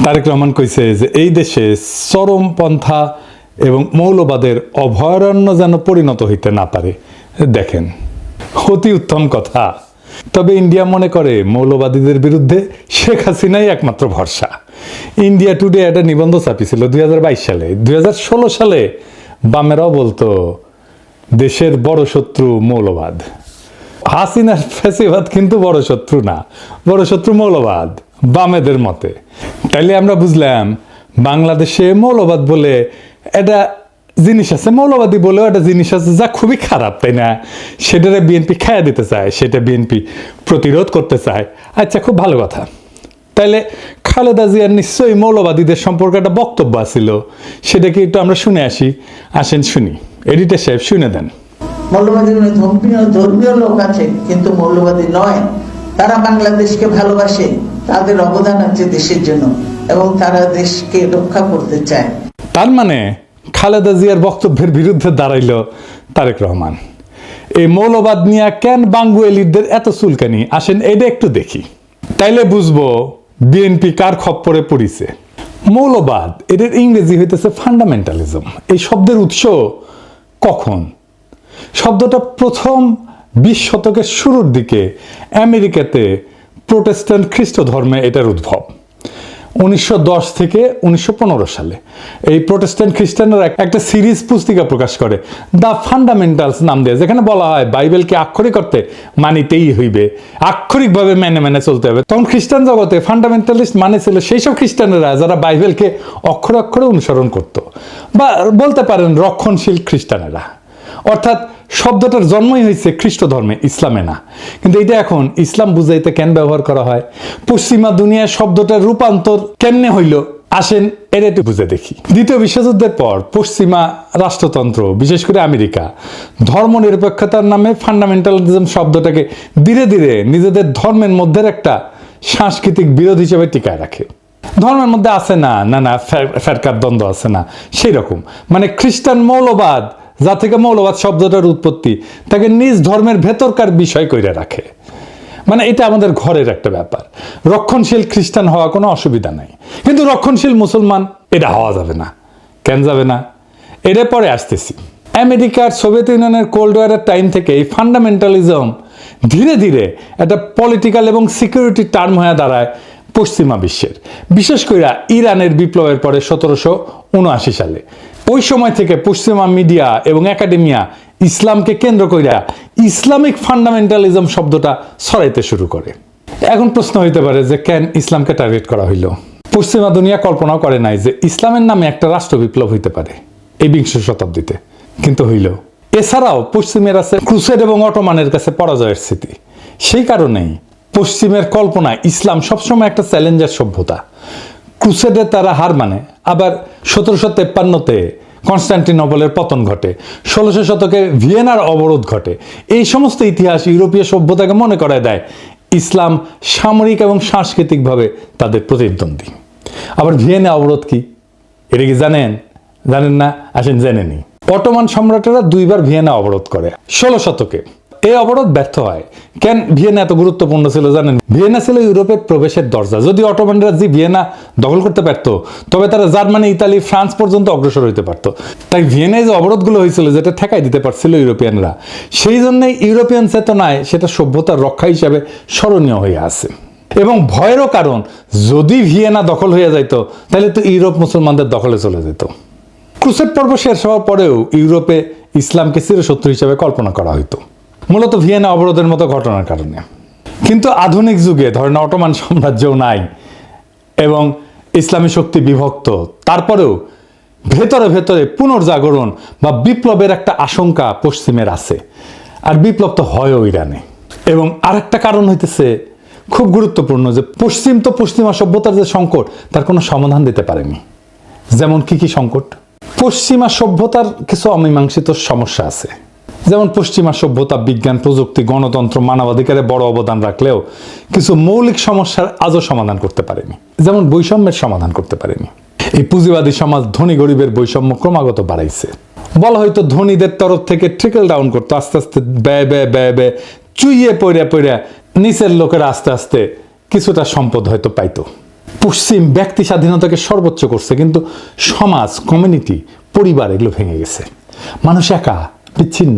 তারেক রহমান কইছে যে এই দেশে চরমপন্থা এবং মৌলবাদের অভয়ারণ্য যেন পরিণত হইতে না পারে। দেখেন, অতি উত্তম কথা। তবে ইন্ডিয়া মনে করে মৌলবাদীদের বিরুদ্ধে শেখ হাসিনাই একমাত্র ভরসা। ইন্ডিয়া টুডে একটা নিবন্ধ ছাপিয়েছিল 2022 সালে। 2016 সালে বামেরাও বলতো দেশের বড় শত্রু মৌলবাদ। হাসিনার ফ্যাসিবাদ কিন্তু বড় শত্রু না, বড় শত্রু মৌলবাদ বামেদের মতে। তাইলে আমরা বুঝলাম বাংলাদেশে মৌলবাদ বলে একটা জিনিস আছে, মৌলবাদী বলেও একটা জিনিস আছে যা খুবই খারাপ, তাই না? সেটারে বিএনপি খাইয়া দিতে চায়, সেটা বিএনপি প্রতিরোধ করতে চায়। আচ্ছা, খুব ভালো কথা। তাইলে খালেদা জিয়ার নিশ্চয়ই মৌলবাদীদের সম্পর্কে একটা বক্তব্য আছিল, সেটা কি একটু আমরা শুনে আসি? আসেন শুনি, এডিটর সাহেব শুনে দেন। মৌলবাদী ধর্মীয় লোক আছে কিন্তু মৌলবাদী নয়। তারা বাংলাদেশকে ভালোবাসে, তাদের অবদান আছে দেশের জন্য এবং তারা দেশকে রক্ষা করতে চায়। তার মানে খালেদা জিয়ার বক্তব্যের বিরুদ্ধে দাঁড়াইল তারেক রহমান। এই মৌলবাদ নিয়ে কেন বাঙ্গুয়েলিদের এত চুলকানি? আসেন এটা একটু দেখি, তাইলে বুঝবো বিএনপি কার খপ্পরে পড়িছে। মৌলবাদ এটার ইংরেজি হইতেছে ফান্ডামেন্টালিজম। এই শব্দের উৎস কখন? শব্দটা প্রথম 20 শতকের শুরুর দিকে আমেরিকাতে প্রোটেস্ট্যান্ট খ্রিস্ট ধর্মে এটার উদ্ভব। 1910 থেকে 1915 সালে এই প্রোটেস্ট্যান্ট খ্রিস্টানরা একটা সিরিজ পুস্তিকা প্রকাশ করে, দ্য ফান্ডামেন্টালস নাম দিয়ে, যেখানে বলা হয় বাইবেলকে আক্ষরিক অর্থে মানিতেই হইবে, আক্ষরিকভাবে মেনে মেনে চলতে হবে। তখন খ্রিস্টান জগতে ফান্ডামেন্টালিস্ট মানে ছিল সেই সব খ্রিস্টানেরা যারা বাইবেলকে অক্ষরে অক্ষরে অনুসরণ করত, বা বলতে পারেন রক্ষণশীল খ্রিস্টানেরা। অর্থাৎ শব্দটার জন্মই হয়েছে খ্রিস্ট ধর্মে, ইসলামে না। কিন্তু এটা এখন ইসলাম বুঝাইতে কেন ব্যবহার করা হয়? পশ্চিমা দুনিয়ার শব্দটার রূপান্তর কেমনে হইল? আসেন এর একটু বুঝে দেখি। দ্বিতীয় বিশ্বযুদ্ধের পর পশ্চিমা রাষ্ট্রতন্ত্র, বিশেষ করে আমেরিকা, ধর্মনিরপেক্ষতার নামে ফান্ডামেন্টালিজম শব্দটাকে ধীরে ধীরে নিজেদের ধর্মের মধ্যে একটা সাংস্কৃতিক বিরোধ হিসেবে টিকায় রাখে। ধর্মের মধ্যে আছে না না না ফেরকার দ্বন্দ্ব আছে না, সেই রকম। মানে খ্রিস্টান মৌলবাদ, যা থেকে মৌলবাদ শব্দটার উৎপত্তি, তাকে নিজ ধর্মের ভেতরকার বিষয় কইরা রাখে। মানে এটা আমাদের ঘরের একটা ব্যাপার। রক্ষণশীল খ্রিস্টান হওয়া কোনো অসুবিধা নাই, কিন্তু রক্ষণশীল মুসলমান এটা হওয়া যাবে না। কেন যাবে না? এর পরে আসতেছি। আমেরিকার সোভিয়েত ইউনিয়নের কোল্ড ওয়ারের টাইম থেকে এই ফান্ডামেন্টালিজম ধীরে ধীরে একটা পলিটিক্যাল এবং সিকিউরিটি টার্ম হয়ে দাঁড়ায় পশ্চিমা বিশ্বের, বিশেষ করে ইরানের বিপ্লবের পরে 1779 সালে। ওই সময় থেকে পশ্চিমা মিডিয়া এবং একাডেমিয়া ইসলামকে কেন্দ্র কইরা ইসলামিক ফান্ডামেন্টালিজম শব্দটা ছড়াইতে শুরু করে। এখন প্রশ্ন হইতে পারে যে কেন ইসলামকে টার্গেট করা হইল? পশ্চিমা দুনিয়া কল্পনাও করে নাই যে ইসলামের নামে একটা রাষ্ট্র বিপ্লব হইতে পারে এই 20 শতাব্দীতে, কিন্তু হইল। এছাড়াও পশ্চিমের আছে ক্রুসেড এবং অটোমানের কাছে পরাজয়ের স্মৃতি। সেই কারণেই পশ্চিমের কল্পনায় ইসলাম সবসময় একটা চ্যালেঞ্জার সভ্যতা। ক্রুসেডে তারা হার মানে, আবার 1753-তে কনস্টান্টিনোপলের পতন ঘটে, 1600 শতকে ভিয়েনার অবরোধ ঘটে। এই সমস্ত ইতিহাস ইউরোপীয় সভ্যতাকে মনে করায় দেয় ইসলাম সামরিক এবং সাংস্কৃতিকভাবে তাদের প্রতিদ্বন্দ্বী। আবার ভিয়েনা অবরোধ কি, এটা কি জানেন? জানেন না? আসেন জেনে নিই। অটোমান সম্রাটেরা 2বার ভিয়েনা অবরোধ করে 16 শতকে। এই অবরোধ ব্যর্থ হয়। কেন ভিয়েনা এত গুরুত্বপূর্ণ ছিল জানেন? ভিয়েনা ছিল ইউরোপের প্রবেশের দরজা। যদি অটোমানরা যে ভিয়েনা দখল করতে পারত, তবে তারা জার্মানি, ইতালি, ফ্রান্স পর্যন্ত অগ্রসর হইতে পারত। তাই ভিয়েনায় যে অবরোধগুলো হয়েছিল, যেটা ঠেকাই দিতে পারছিল ইউরোপিয়ানরা, সেই জন্যই ইউরোপিয়ান চেতনায় সেটা সভ্যতার রক্ষা হিসাবে স্মরণীয় হয়ে আছে। এবং ভয়েরও কারণ, যদি ভিয়েনা দখল হয়ে যাইত তাহলে তো ইউরোপ মুসলমানদের দখলে চলে যেত। ক্রুসেড পর্ব শেষ হওয়ার পরেও ইউরোপে ইসলামকে চিরশত্রু হিসেবে কল্পনা করা হইতো, মূলত ভিয়েনা অবরোধের মতো ঘটনার কারণে। কিন্তু আধুনিক যুগে ধরেন অটোমান সাম্রাজ্যও নাই এবং ইসলামী শক্তি বিভক্ত, তারপরেও ভেতরে ভেতরে পুনর্জাগরণ বা বিপ্লবের একটা আশঙ্কা পশ্চিমের আছে। আর বিপ্লব তো হয়ও ইরানে। এবং আরেকটা কারণ হইতেছে খুব গুরুত্বপূর্ণ, যে পশ্চিম তো পশ্চিমা সভ্যতার যে সংকট, তার কোনো সমাধান দিতে পারেনি। যেমন কি কি সংকট? পশ্চিমা সভ্যতার কিছু অমীমাংসিত সমস্যা আছে। যেমন পশ্চিমা সভ্যতা বিজ্ঞান, প্রযুক্তি, গণতন্ত্র, মানবাধিকারে বড় অবদান রাখলেও কিছু মৌলিক সমস্যার আজও সমাধান করতে পারেনি। যেমন বৈষম্যের সমাধান করতে পারেনি। এই পুঁজিবাদী সমাজ ধনী গরিবের বৈষম্য ক্রমাগত বাড়াইছে। বলা হয়তো ধনীদের তরফ থেকে ট্রিকল ডাউন করতো, আস্তে আস্তে ব্যয় ব্যয় ব্যয় ব্যয় চুইয়ে পড়ে নিচের লোকেরা আস্তে আস্তে কিছুটা সম্পদ হয়তো পাইতো। পশ্চিম ব্যক্তি স্বাধীনতাকে সর্বোচ্চ করছে, কিন্তু সমাজ, কমিউনিটি, পরিবার এগুলো ভেঙে গেছে। মানুষ একা, বিচ্ছিন্ন,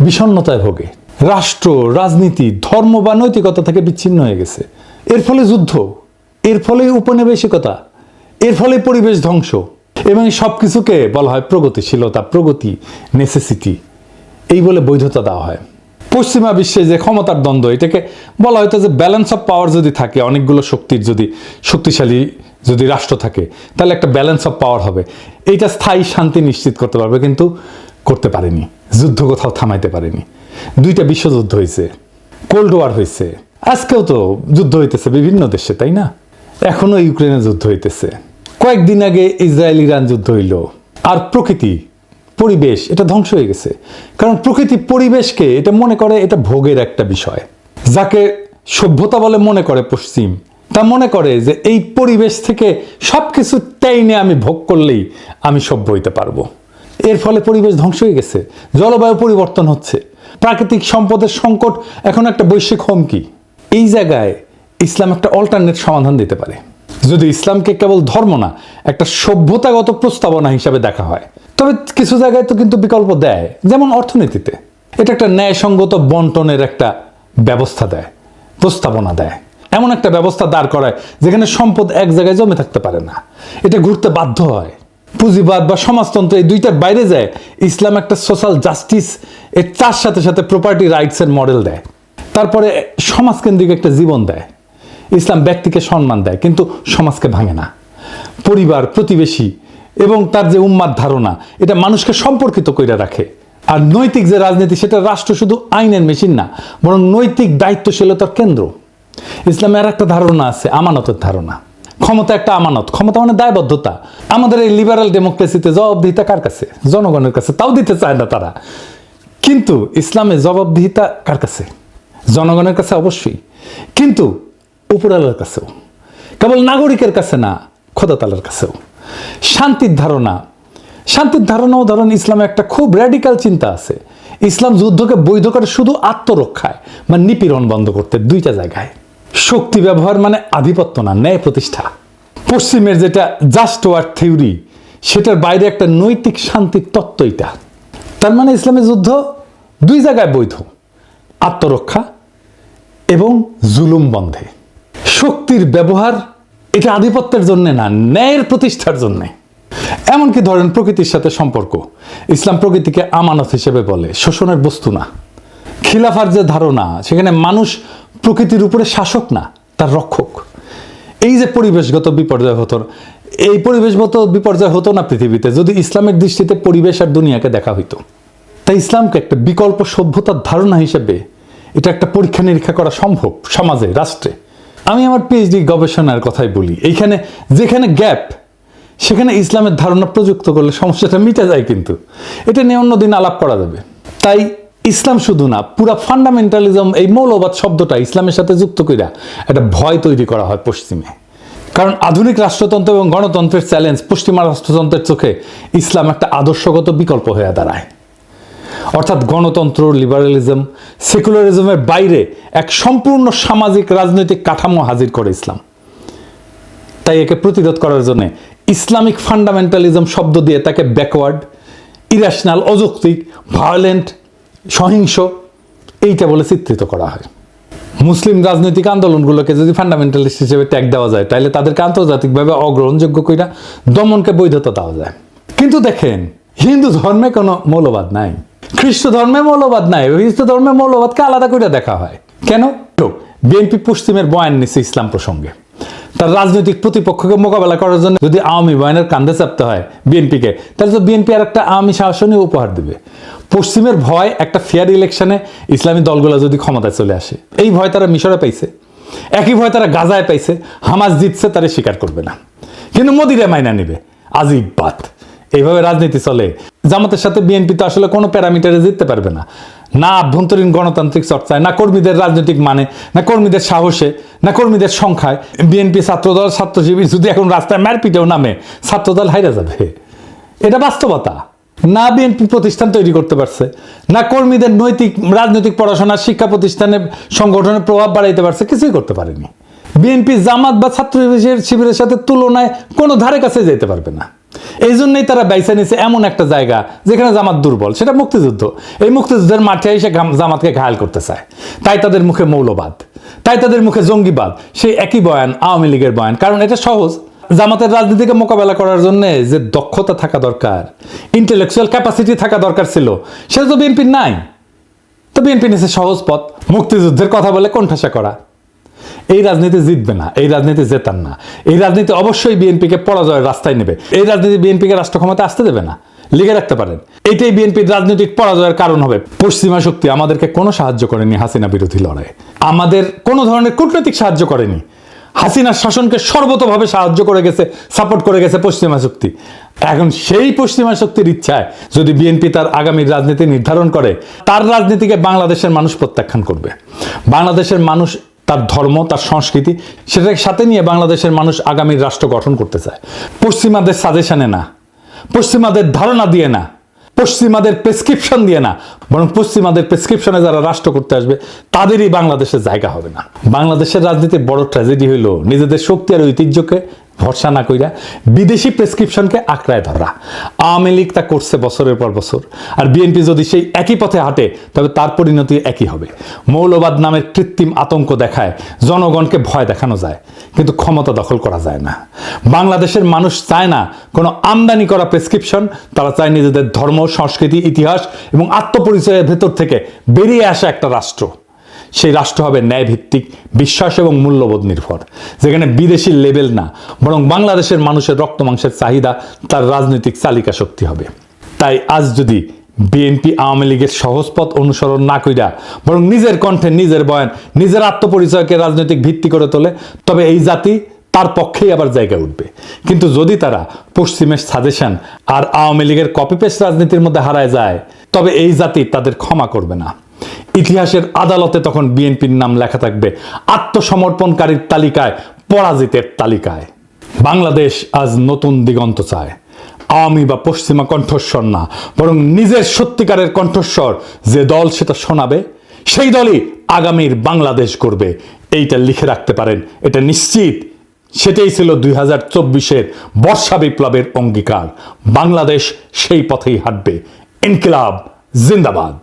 বিষণ্ণতায় ভোগে। রাষ্ট্র, রাজনীতি, ধর্ম বা নৈতিকতা থেকে বিচ্ছিন্ন হয়ে গেছে। এর ফলে যুদ্ধ, এর ফলে উপনিবেশিকতা, এর ফলে পরিবেশ ধ্বংস, এবং সব কিছুকে বলা হয় প্রগতিশীলতা, প্রগতি, নেসেসিটি, এই বলে বৈধতা দেওয়া হয়। পশ্চিমা বিশ্বে যে ক্ষমতার দ্বন্দ্ব, এটাকে বলা হয়তো যে ব্যালেন্স অফ পাওয়ার যদি থাকে, অনেকগুলো শক্তির যদি শক্তিশালী যদি রাষ্ট্র থাকে, তাহলে একটা ব্যালেন্স অফ পাওয়ার হবে, এইটা স্থায়ী শান্তি নিশ্চিত করতে পারবে, কিন্তু করতে পারেনি। যুদ্ধ কোথাও থামাইতে পারেনি। 2টা বিশ্বযুদ্ধ হয়েছে, কোল্ড ওয়ার হয়েছে, আজকেও তো যুদ্ধ হইতেছে বিভিন্ন দেশে, তাই না? এখনো ইউক্রেনে যুদ্ধ হইতেছে, কয়েকদিন আগে ইসরায়েল ইরান যুদ্ধ হইল। আর প্রকৃতি, পরিবেশ, এটা ধ্বংস হয়ে গেছে। কারণ প্রকৃতি পরিবেশকে এটা মনে করে এটা ভোগের একটা বিষয়। যাকে সভ্যতা বলে মনে করে পশ্চিম, তা মনে করে যে এই পরিবেশ থেকে সব কিছু টাইনে আমি ভোগ করলেই আমি সভ্য হইতে পারবো। এর ফলে পরিবেশ ধ্বংস হয়ে গেছে, জলবায়ু পরিবর্তন হচ্ছে, প্রাকৃতিক সম্পদের সংকট এখন একটা বৈশ্বিক হুমকি। এই জায়গায় ইসলাম একটা অল্টারনেট সমাধান দিতে পারে, যদি ইসলামকে কেবল ধর্ম না, একটা সভ্যতাগত প্রস্তাবনা হিসাবে দেখা হয়। তবে কিছু জায়গায় তো কিন্তু বিকল্প দেয়, যেমন অর্থনীতিতে এটা একটা ন্যায়সঙ্গত বন্টনের একটা ব্যবস্থা দেয়, প্রস্তাবনা দেয়। এমন একটা ব্যবস্থা দাঁড় করায় যেখানে সম্পদ এক জায়গায় জমে থাকতে পারে না, এটা ঘুরতে বাধ্য হয়। পুঁজিবাদ বা সমাজতন্ত্র, এই দুইটার বাইরে যায় ইসলাম একটা সোশ্যাল জাস্টিস, এর তার সাথে সাথে প্রপার্টি রাইটসের মডেল দেয়। তারপরে সমাজকেন্দ্রিক একটা জীবন দেয়। ইসলাম ব্যক্তিকে সম্মান দেয়, কিন্তু সমাজকে ভাঙে না। পরিবার, প্রতিবেশী এবং তার যে উম্মাদ ধারণা, এটা মানুষকে সম্পর্কিত করে রাখে। আর নৈতিক যে রাজনীতি, সেটা রাষ্ট্র শুধু আইনের মেশিন না, বরং নৈতিক দায়িত্বশীলতার কেন্দ্র। ইসলামে আর একটা ধারণা আছে, আমানতের ধারণা। ক্ষমতা একটা আমানত, ক্ষমতা মানে দায়বদ্ধতা। আমাদের এই লিবারাল ডেমোক্রেসিতে জবাবদিহিতা কার কাছে? জনগণের কাছে, তাও দিতে চায় না তারা। কিন্তু ইসলামে জবাবদিহিতা কার কাছে? জনগণের কাছে অবশ্যই, কিন্তু উপরওয়ালার কাছেও, কেবল নাগরিকের কাছে না, খোদা তাআলার কাছেও। শান্তির ধারণা, শান্তির ধারণাও ধরেন ইসলামে একটা খুব র্যাডিক্যাল চিন্তা আছে। ইসলাম যুদ্ধকে বৈধ করে শুধু আত্মরক্ষায় বা নিপীড়ন বন্ধ করতে, 2টা জায়গায়। শক্তি ব্যবহার মানে আধিপত্য না, ন্যায় প্রতিষ্ঠা। পশ্চিমের যেটা জাস্ট ওয়ার থিওরি, সেটার বাইরে একটা নৈতিক শান্তির তত্ত্ব এটা। তার মানে ইসলামের যুদ্ধ 2 জায়গায় বৈধ, আত্মরক্ষা এবং জুলুম বন্ধে। শক্তির ব্যবহার এটা আধিপত্যের জন্য না, ন্যায়ের প্রতিষ্ঠার জন্য। এমনকি ধরেন প্রকৃতির সাথে সম্পর্ক, ইসলাম প্রকৃতিকে আমানত হিসেবে বলে, শোষণের বস্তু না। খিলাফার যে ধারণা, সেখানে মানুষ প্রকৃতির উপরে শাসক না, তার রক্ষক। এই যে পরিবেশগত বিপর্যয় হতো, এই পরিবেশগত বিপর্যয় হতো না পৃথিবীতে যদি ইসলামের দৃষ্টিতে পরিবেশ আর দুনিয়াকে দেখা হইতো। তাই ইসলামকে একটা বিকল্প সভ্যতার ধারণা হিসেবে এটা একটা পরীক্ষা নিরীক্ষা করা সম্ভব সমাজে, রাষ্ট্রে। আমি আমার পিএইচডি গবেষণার কথাই বলি, এইখানে যেখানে গ্যাপ, সেখানে ইসলামের ধারণা প্রযুক্ত করলে সমস্যাটা মিটে যায়, কিন্তু এটা নিয়ে অন্যদিন আলাপ করা যাবে। তাই ইসলাম শুধু না, পুরা ফান্ডামেন্টালিজম, এই মৌলবাদ শব্দটা ইসলামের সাথে যুক্ত কইরা একটা ভয় তৈরি করা হয় পশ্চিমে। কারণ আধুনিক রাষ্ট্রতন্ত্র এবং গণতন্ত্রের চ্যালেঞ্জ পশ্চিমা রাষ্ট্রতন্ত্রের চোখে ইসলাম একটা আদর্শগত বিকল্প হয়ে দাঁড়ায়। অর্থাৎ গণতন্ত্র, লিবারালিজম, সেকুলারিজমের বাইরে এক সম্পূর্ণ সামাজিক রাজনৈতিক কাঠামো হাজির করে ইসলাম। তাই একে প্রতিরোধ করার জন্য ইসলামিক ফান্ডামেন্টালিজম শব্দ দিয়ে তাকে ব্যাকওয়ার্ড, ইরাশনাল, অযৌক্তিক, ভায়োলেন্ট, সহিংস, এইটা বলে চিত্রিত করা হয়। মুসলিম রাজনৈতিক আন্দোলনগুলোকে যদি ফান্ডামেন্টালিস্ট হিসেবে ট্যাগ দেওয়া যায়, তাহলে তাদেরকে আন্তর্জাতিকভাবে অগ্রহণযোগ্য কইরা দমনকে বৈধতা দেওয়া যায়। কিন্তু দেখেন, হিন্দু ধর্মে কোনো মৌলবাদ নাই, খ্রিস্ট ধর্মে মৌলবাদ নাই, হিন্দু ধর্মে মৌলবাদকে আলাদা করে দেখা হয়। কেন? বিএনপি পশ্চিমের বয়ান নিচ্ছে ইসলাম প্রসঙ্গে। তার রাজনৈতিক প্রতিপক্ষকে মোকাবেলা করার জন্য যদি আওয়ামী বয়ানের কান্দে চাপতে হয় বিএনপিকে, তাহলে তো বিএনপি আর একটা আওয়ামী শাসনই উপহার দেবে। পশ্চিমের ভয় একটা ফেয়ার ইলেকশনে ইসলামী দলগুলো যদি ক্ষমতায় চলে আসে, এই ভয় তারা মিশরে পাইছে, একই ভয় তারা গাজায় পাইছে। হামাস জিতছে, তারা স্বীকার করবে না, কিন্তু মোদিরে মাইনা নিবে। আজিব বাত। এইভাবে রাজনীতি চলে। জামাতের সাথে বিএনপি তো আসলে কোনো প্যারামিটারে জিততে পারবে না, না আভ্যন্তরীণ গণতান্ত্রিক চর্চায়, না কর্মীদের রাজনৈতিক মানে, না কর্মীদের সাহসে, না কর্মীদের সংখ্যায়। বিএনপি ছাত্রদল, ছাত্র শিবির যদি এখন রাস্তায় মারপিটেও নামে, ছাত্রদল হাইরা যাবে। এটা বাস্তবতা। না বিএনপি প্রতিষ্ঠান তৈরি করতে পারছে, না কর্মীদের নৈতিক রাজনৈতিক পড়াশোনা, শিক্ষা প্রতিষ্ঠানে সংগঠনের প্রভাব বাড়াইতে পারছে, কিছুই করতে পারেনি। বিএনপি জামাত বা ছাত্র শিবিরের সাথে তুলনায় কোনো ধারে কাছে যেতে পারবে না। এই জন্যই তারা বাইসা নিছে এমন একটা জায়গা যেখানে জামাত দুর্বল, সেটা মুক্তিযুদ্ধ। এই মুক্তিযুদ্ধের মাঠে এসে জামাতকে ঘায়াল করতে চায়, তাই তাদের মুখে মৌলবাদ, তাই তাদের মুখে জঙ্গিবাদ, সেই একই বয়ান আওয়ামী লীগের বয়ান। কারণ এটা সহজ। জামাতের রাজনীতিকে মোকাবেলা করার জন্য যে দক্ষতা থাকা দরকার, ইন্টেলেকচুয়াল ক্যাপাসিটি থাকা দরকার ছিল, সেটা তো বিএনপির নাই। তো বিএনপি নিচ্ছে সহজ পথ, মুক্তিযুদ্ধের কথা বলে কোণঠাসা করা। এই রাজনীতি জিতবে না, এই রাজনীতি জেতার না। এই রাজনীতি অবশ্যই বিএনপিকে পরাজয়ের রাস্তায় নেবে। এই রাজনীতি বিএনপিকে রাষ্ট্র ক্ষমতা আসতে দেবে না, লিখে রাখতে পারেন। এটাই বিএনপির রাজনৈতিক পরাজয়ের কারণ হবে। পশ্চিমা শক্তি আমাদেরকে কোনো সাহায্য করেনি হাসিনা বিরোধী লড়াই, আমাদের কোনো ধরনের কূটনৈতিক সাহায্য করেনি। হাসিনার শাসনকে সর্বতভাবে সাহায্য করে গেছে, সাপোর্ট করে গেছে পশ্চিমা শক্তি। এখন সেই পশ্চিমা শক্তির ইচ্ছায় যদি বিএনপি তার আগামীর রাজনীতি নির্ধারণ করে, তার রাজনীতিকে বাংলাদেশের মানুষ প্রত্যাখ্যান করবে। বাংলাদেশের মানুষ তার ধর্ম, তার সংস্কৃতি, সেটাকে সাথে নিয়ে বাংলাদেশের মানুষ আগামীর রাষ্ট্র গঠন করতে চায়। পশ্চিমাদের সাজেশনে না, পশ্চিমাদের ধারণা দিয়ে না, পশ্চিমাদের প্রেসক্রিপশন দিয়ে না, বরং পশ্চিমাদের প্রেসক্রিপশনে যারা রাষ্ট্র করতে আসবে তাদেরই বাংলাদেশের জায়গা হবে না। বাংলাদেশের রাজনীতির বড় ট্র্যাজেডি হইল নিজেদের শক্তি আর ঐতিহ্যকে ভরসা না কইরা বিদেশি প্রেসক্রিপশনকে আঁকড়ায় ধরা। আওয়ামী লীগ তা করছে বছরের পর বছর, আর বিএনপি যদি সেই একই পথে হাঁটে তবে তার পরিণতি একই হবে। মৌলবাদ নামের কৃত্রিম আতঙ্ক দেখায় জনগণকে ভয় দেখানো যায়, কিন্তু ক্ষমতা দখল করা যায় না। বাংলাদেশের মানুষ চায় না কোনো আমদানি করা প্রেসক্রিপশন, তারা চায় নিজেদের ধর্ম, সংস্কৃতি, ইতিহাস এবং আত্মপরিচয়ের ভেতর থেকে বেরিয়ে আসা একটা রাষ্ট্র। সেই রাষ্ট্র হবে ন্যায়ভিত্তিক, বিশ্বাস এবং মূল্যবোধ নির্ভর, যেখানে বিদেশি লেভেল না, বরং বাংলাদেশের মানুষের রক্ত মাংসের চাহিদা তার রাজনৈতিক চালিকা শক্তি হবে। তাই আজ যদি বিএনপি আওয়ামী লীগের সহজ পথ অনুসরণ না কইরা বরং নিজের কণ্ঠে, নিজের বয়ান, নিজের আত্মপরিচয়কে রাজনৈতিক ভিত্তি করে তোলে, তবে এই জাতি তার পক্ষেই আবার জায়গা উঠবে। কিন্তু যদি তারা পশ্চিমের সাজেশন আর আওয়ামী লীগের কপি পেস্ট রাজনীতির মধ্যে হারায় যায়, তবে এই জাতি তাদের ক্ষমা করবে না। ইতিহাসের আদালতে তখন বিএনপির নাম লেখা থাকবে আত্মসমর্পণকারীর তালিকায়, পরাজিতের তালিকায়। বাংলাদেশ আজ নতুন দিগন্ত চায়। আওয়ামী বা পশ্চিমা কণ্ঠস্বর না, বরং নিজের সত্যিকারের কণ্ঠস্বর যে দল সেটা শোনাবে, সেই দলই আগামীর বাংলাদেশ করবে। এইটা লিখে রাখতে পারেন, এটা নিশ্চিত। সেটাই ছিল 2024-এর বর্ষা বিপ্লবের অঙ্গীকার। বাংলাদেশ সেই পথেই হাঁটবে। ইনকিলাব জিন্দাবাদ।